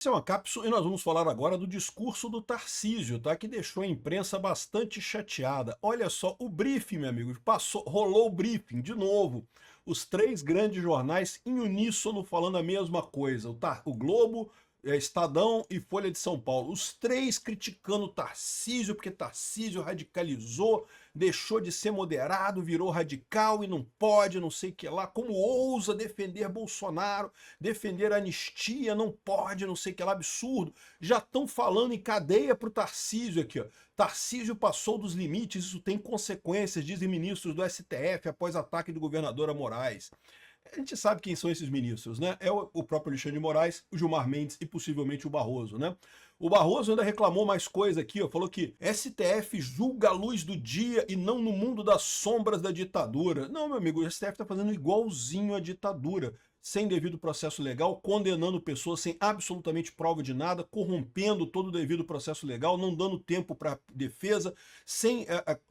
Essa é uma cápsula e nós vamos falar agora do discurso do Tarcísio, tá? Que deixou a imprensa bastante chateada. Olha só, o briefing, meu amigo, rolou o briefing de novo. Os três grandes jornais em uníssono falando a mesma coisa. O Globo, Estadão e Folha de São Paulo. Os três criticando o Tarcísio, porque Tarcísio radicalizou, deixou de ser moderado, virou radical e não pode, não sei o que lá. Como ousa defender Bolsonaro, defender a anistia, não pode, não sei o que lá, absurdo. Já estão falando em cadeia pro Tarcísio aqui, ó. Tarcísio passou dos limites, isso tem consequências, dizem ministros do STF após ataque do governador a Moraes. A gente sabe quem são esses ministros, né? É o próprio Alexandre de Moraes, o Gilmar Mendes e possivelmente o Barroso, né? O Barroso ainda reclamou mais coisa aqui, ó, falou que STF julga a luz do dia e não no mundo das sombras da ditadura. Não, meu amigo, o STF está fazendo igualzinho à ditadura, sem devido processo legal, condenando pessoas sem absolutamente prova de nada, corrompendo todo o devido processo legal, não dando tempo para defesa, sem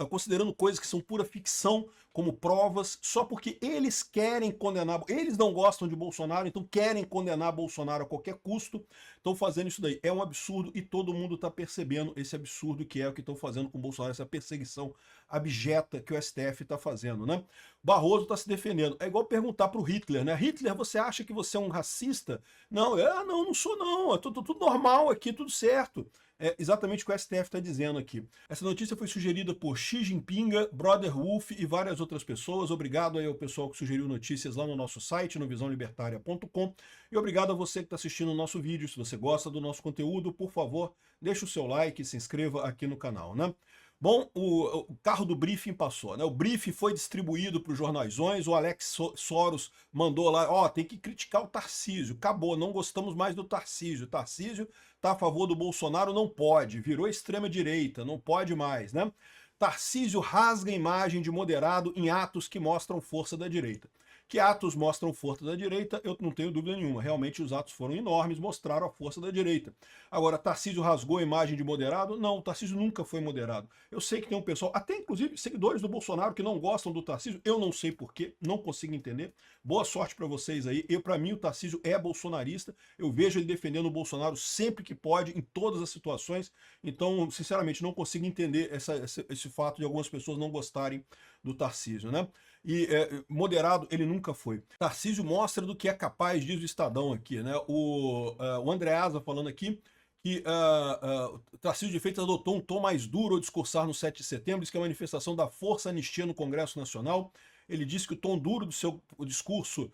considerando coisas que são pura ficção como provas, só porque eles querem condenar, eles não gostam de Bolsonaro, então querem condenar Bolsonaro a qualquer custo, estão fazendo isso daí. É um absurdo e todo mundo está percebendo esse absurdo que é o que estão fazendo com Bolsonaro, essa perseguição abjeta que o STF está fazendo, né? Barroso está se defendendo. É igual perguntar para o Hitler, né? Hitler, você acha que você é um racista? Não, não sou não, é tudo normal aqui, tudo certo. É exatamente o que o STF está dizendo aqui. Essa notícia foi sugerida por Xi Jinping, Brother Wolf e várias outras pessoas. Obrigado aí ao pessoal que sugeriu notícias lá no nosso site, no visãolibertaria.com. E obrigado a você que está assistindo o nosso vídeo. Se você gosta do nosso conteúdo, por favor, deixe o seu like e se inscreva aqui no canal, né? Bom, o carro do briefing passou, né? O briefing foi distribuído para os jornalzões, o Alex Soros mandou lá, ó, tem que criticar o Tarcísio, acabou, não gostamos mais do Tarcísio. Tarcísio tá a favor do Bolsonaro, não pode, virou extrema direita, não pode mais, né? Tarcísio rasga a imagem de moderado em atos que mostram força da direita. Que atos mostram força da direita, eu não tenho dúvida nenhuma. Realmente os atos foram enormes, mostraram a força da direita. Agora, Tarcísio rasgou a imagem de moderado? Não, o Tarcísio nunca foi moderado. Eu sei que tem um pessoal, até inclusive seguidores do Bolsonaro, que não gostam do Tarcísio. Eu não sei porquê, não consigo entender. Boa sorte para vocês aí. Para mim, o Tarcísio é bolsonarista. Eu vejo ele defendendo o Bolsonaro sempre que pode, em todas as situações. Então, sinceramente, não consigo entender esse fato de algumas pessoas não gostarem do Tarcísio, né? E moderado ele nunca foi. Tarcísio mostra do que é capaz, diz o Estadão aqui, né? O Andreasa falando aqui que Tarcísio de Freitas adotou um tom mais duro ao discursar no 7 de setembro, diz que é a manifestação da força anistia no Congresso Nacional. Ele disse que o tom duro do seu discurso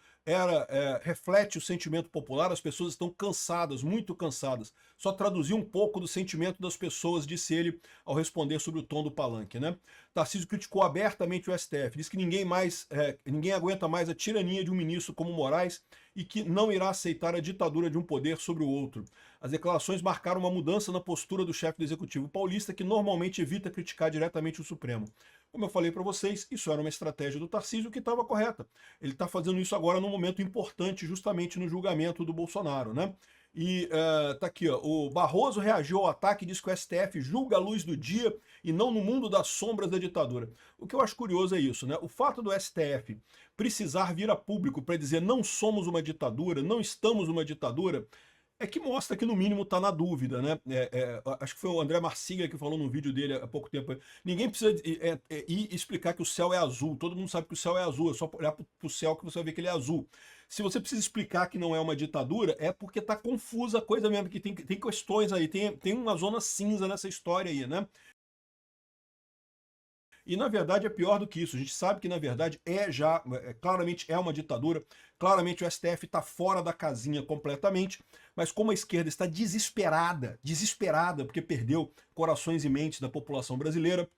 reflete o sentimento popular, as pessoas estão cansadas, muito cansadas. Só traduziu um pouco do sentimento das pessoas, disse ele ao responder sobre o tom do palanque, né? Tarcísio criticou abertamente o STF, disse que ninguém aguenta mais a tirania de um ministro como Moraes e que não irá aceitar a ditadura de um poder sobre o outro. As declarações marcaram uma mudança na postura do chefe do Executivo paulista, que normalmente evita criticar diretamente o Supremo. Como eu falei para vocês, isso era uma estratégia do Tarcísio que estava correta. Ele está fazendo isso agora num momento importante, justamente no julgamento do Bolsonaro, né? E tá aqui, ó, o Barroso reagiu ao ataque e diz que o STF julga a luz do dia e não no mundo das sombras da ditadura. O que eu acho curioso é isso, né? O fato do STF precisar vir a público para dizer não somos uma ditadura, não estamos numa ditadura, é que mostra que no mínimo está na dúvida, né? Acho que foi o André Marsiga que falou num vídeo dele há pouco tempo. Ninguém precisa ir explicar que o céu é azul. Todo mundo sabe que o céu é azul. É só olhar para o céu que você vai ver que ele é azul. Se você precisa explicar que não é uma ditadura, é porque está confusa a coisa mesmo, que tem questões aí, tem uma zona cinza nessa história aí, né? E na verdade é pior do que isso. A gente sabe que na verdade claramente é uma ditadura, claramente o STF está fora da casinha completamente, mas como a esquerda está desesperada, porque perdeu corações e mentes da população brasileira,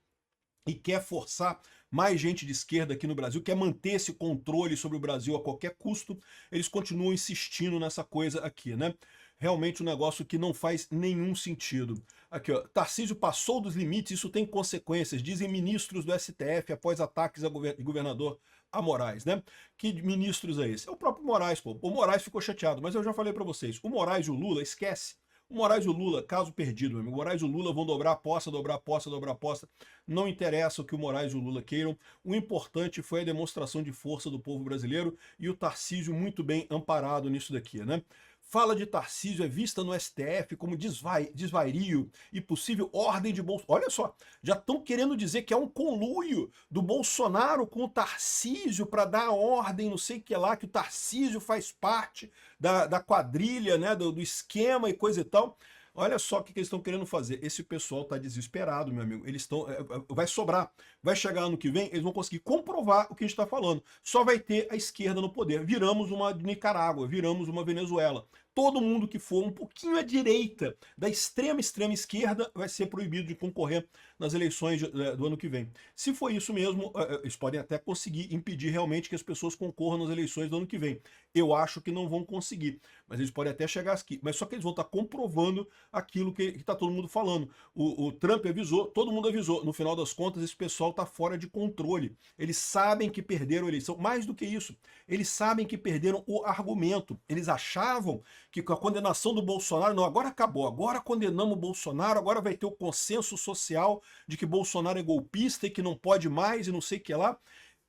e quer forçar mais gente de esquerda aqui no Brasil, quer manter esse controle sobre o Brasil a qualquer custo, eles continuam insistindo nessa coisa aqui, né? Realmente um negócio que não faz nenhum sentido. Aqui, ó, Tarcísio passou dos limites, isso tem consequências, dizem ministros do STF após ataques a governador a Moraes, né? Que ministros é esse? É o próprio Moraes, pô. O Moraes ficou chateado, mas eu já falei para vocês, o Moraes e o Lula, esquece. O Moraes e o Lula, caso perdido, meu amigo. O Moraes e o Lula vão dobrar a aposta, dobrar a aposta, dobrar a aposta. Não interessa o que o Moraes e o Lula queiram. O importante foi a demonstração de força do povo brasileiro e o Tarcísio muito bem amparado nisso daqui, né? Fala de Tarcísio é vista no STF como desvario e possível ordem de Bolsonaro. Olha só, já estão querendo dizer que é um conluio do Bolsonaro com o Tarcísio para dar a ordem, não sei o que lá, que o Tarcísio faz parte da quadrilha, né, do esquema e coisa e tal. Olha só o que eles estão querendo fazer. Esse pessoal está desesperado, meu amigo. Eles estão. Vai sobrar. Vai chegar ano que vem, eles vão conseguir comprovar o que a gente está falando. Só vai ter a esquerda no poder. Viramos uma Nicarágua, viramos uma Venezuela. Todo mundo que for um pouquinho à direita, da extrema esquerda, vai ser proibido de concorrer nas eleições do ano que vem. Se for isso mesmo, eles podem até conseguir impedir realmente que as pessoas concorram nas eleições do ano que vem. Eu acho que não vão conseguir, mas eles podem até chegar aqui. Mas só que eles vão estar comprovando aquilo que está todo mundo falando. O Trump avisou, todo mundo avisou. No final das contas, esse pessoal está fora de controle. Eles sabem que perderam a eleição. Mais do que isso, eles sabem que perderam o argumento. Eles achavam que com a condenação do Bolsonaro, não, agora acabou, agora condenamos o Bolsonaro, agora vai ter o consenso social de que Bolsonaro é golpista e que não pode mais e não sei o que lá.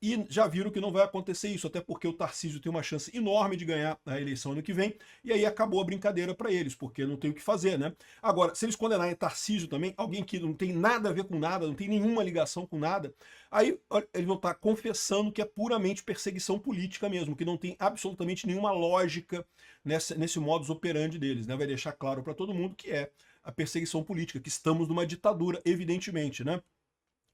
E já viram que não vai acontecer isso, até porque o Tarcísio tem uma chance enorme de ganhar a eleição ano que vem, e aí acabou a brincadeira para eles, porque não tem o que fazer, né? Agora, se eles condenarem Tarcísio também, alguém que não tem nada a ver com nada, não tem nenhuma ligação com nada, aí eles vão estar confessando que é puramente perseguição política mesmo, que não tem absolutamente nenhuma lógica nesse modus operandi deles, né? Vai deixar claro para todo mundo que é a perseguição política, que estamos numa ditadura, evidentemente, né?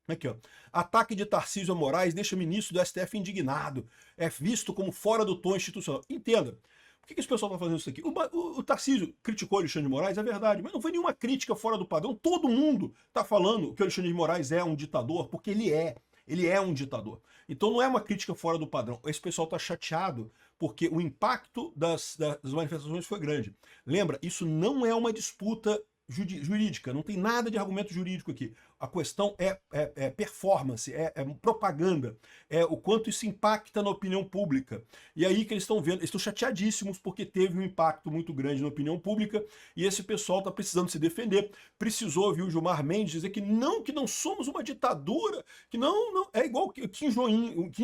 Aqui, ó. Ataque de Tarcísio a Moraes deixa ministro do STF indignado. É visto como fora do tom institucional. Entenda. Por que esse pessoal está fazendo isso aqui? O Tarcísio criticou o Alexandre de Moraes, é verdade, mas não foi nenhuma crítica fora do padrão. Todo mundo está falando que o Alexandre de Moraes é um ditador, porque ele é. Ele é um ditador. Então não é uma crítica fora do padrão. Esse pessoal está chateado porque o impacto das manifestações foi grande. Lembra, isso não é uma disputa jurídica, não tem nada de argumento jurídico aqui. A questão é performance, é propaganda, é o quanto isso impacta na opinião pública. E aí que eles estão vendo, eles estão chateadíssimos porque teve um impacto muito grande na opinião pública e esse pessoal está precisando se defender. Precisou ouvir o Gilmar Mendes dizer que não somos uma ditadura, que não é igual o Kim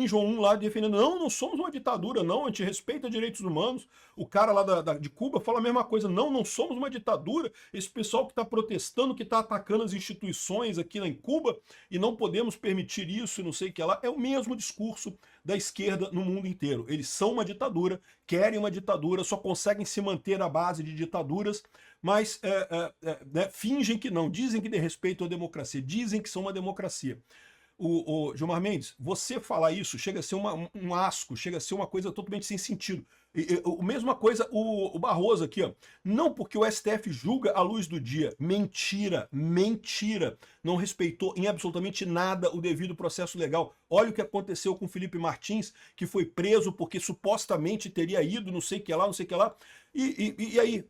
Jong-un lá defendendo, não somos uma ditadura, não, a gente respeita direitos humanos. O cara lá de Cuba fala a mesma coisa, não somos uma ditadura. Esse pessoal que está protestando, que está atacando as instituições aqui em Cuba e não podemos permitir isso e não sei o que lá, é o mesmo discurso da esquerda no mundo inteiro. Eles são uma ditadura, querem uma ditadura, só conseguem se manter à base de ditaduras, mas né, fingem que não, dizem que respeitam a democracia, dizem que são uma democracia. O Gilmar Mendes, você falar isso chega a ser um asco, chega a ser uma coisa totalmente sem sentido. Mesma coisa o Barroso aqui, ó. Não porque o STF julga à luz do dia. Mentira, mentira. Não respeitou em absolutamente nada o devido processo legal. Olha o que aconteceu com o Felipe Martins, que foi preso porque supostamente teria ido não sei o que lá, não sei o que lá. E aí?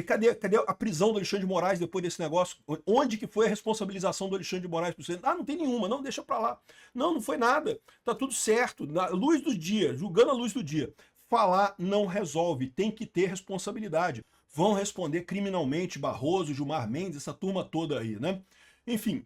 Cadê a prisão do Alexandre de Moraes depois desse negócio? Onde que foi a responsabilização do Alexandre de Moraes? Não tem nenhuma, não, deixa pra lá. Não foi nada. Tá tudo certo. Na luz do dia, julgando a luz do dia. Falar não resolve, tem que ter responsabilidade. Vão responder criminalmente Barroso, Gilmar Mendes, essa turma toda aí, né? Enfim,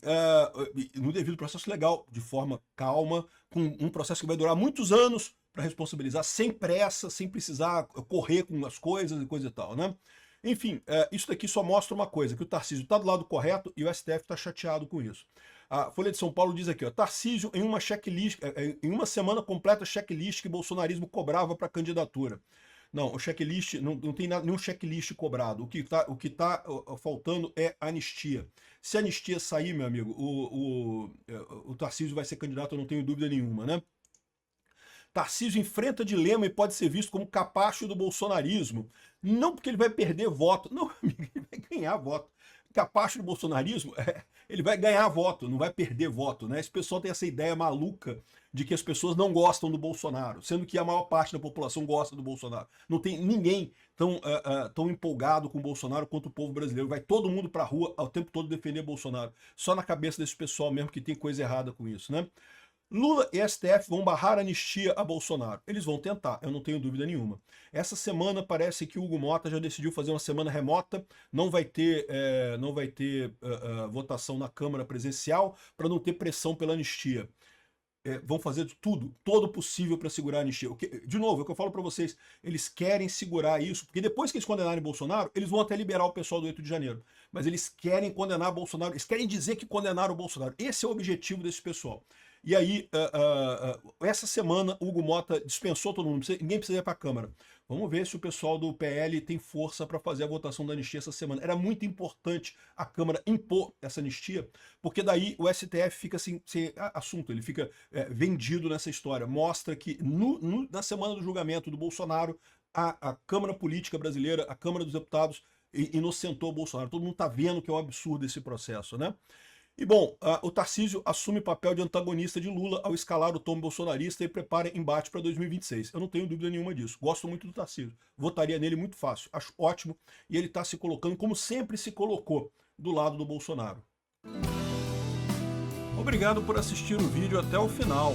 no devido processo legal, de forma calma, com um processo que vai durar muitos anos para responsabilizar, sem pressa, sem precisar correr com as coisas e coisa e tal, né? Enfim, isso daqui só mostra uma coisa, que o Tarcísio está do lado correto e o STF está chateado com isso. A Folha de São Paulo diz aqui, ó, Tarcísio em uma checklist, em uma semana completa checklist que o bolsonarismo cobrava para candidatura. Não, o checklist, não tem nenhum checklist cobrado. O que tá faltando é anistia. Se a anistia sair, meu amigo, o Tarcísio vai ser candidato, eu não tenho dúvida nenhuma, né? Tarcísio enfrenta dilema e pode ser visto como capacho do bolsonarismo. Não porque ele vai perder voto, não, amigo, ele vai ganhar voto. Capacho do bolsonarismo, ele vai ganhar voto, não vai perder voto, né? Esse pessoal tem essa ideia maluca de que as pessoas não gostam do Bolsonaro, sendo que a maior parte da população gosta do Bolsonaro. Não tem ninguém tão empolgado com o Bolsonaro quanto o povo brasileiro. Vai todo mundo pra rua ao tempo todo defender Bolsonaro. Só na cabeça desse pessoal mesmo que tem coisa errada com isso, né? Lula e STF vão barrar a anistia a Bolsonaro. Eles vão tentar, eu não tenho dúvida nenhuma. Essa semana parece que o Hugo Mota já decidiu fazer uma semana remota, não vai ter votação na Câmara presencial para não ter pressão pela anistia. vão fazer de tudo, todo possível para segurar a anistia. De novo, é o que eu falo para vocês, eles querem segurar isso, porque depois que eles condenarem Bolsonaro, eles vão até liberar o pessoal do 8 de janeiro. Mas eles querem condenar Bolsonaro, eles querem dizer que condenaram o Bolsonaro. Esse é o objetivo desse pessoal. E aí, essa semana, o Hugo Mota dispensou todo mundo, ninguém precisa ir para a Câmara. Vamos ver se o pessoal do PL tem força para fazer a votação da anistia essa semana. Era muito importante a Câmara impor essa anistia, porque daí o STF fica sem assunto, ele fica vendido nessa história. Mostra que na semana do julgamento do Bolsonaro, a Câmara Política Brasileira, a Câmara dos Deputados, inocentou o Bolsonaro. Todo mundo está vendo que é um absurdo esse processo, né? E bom, o Tarcísio assume papel de antagonista de Lula ao escalar o tom bolsonarista e prepara embate para 2026. Eu não tenho dúvida nenhuma disso. Gosto muito do Tarcísio. Votaria nele muito fácil. Acho ótimo. E ele está se colocando, como sempre se colocou, do lado do Bolsonaro. Obrigado por assistir o vídeo até o final.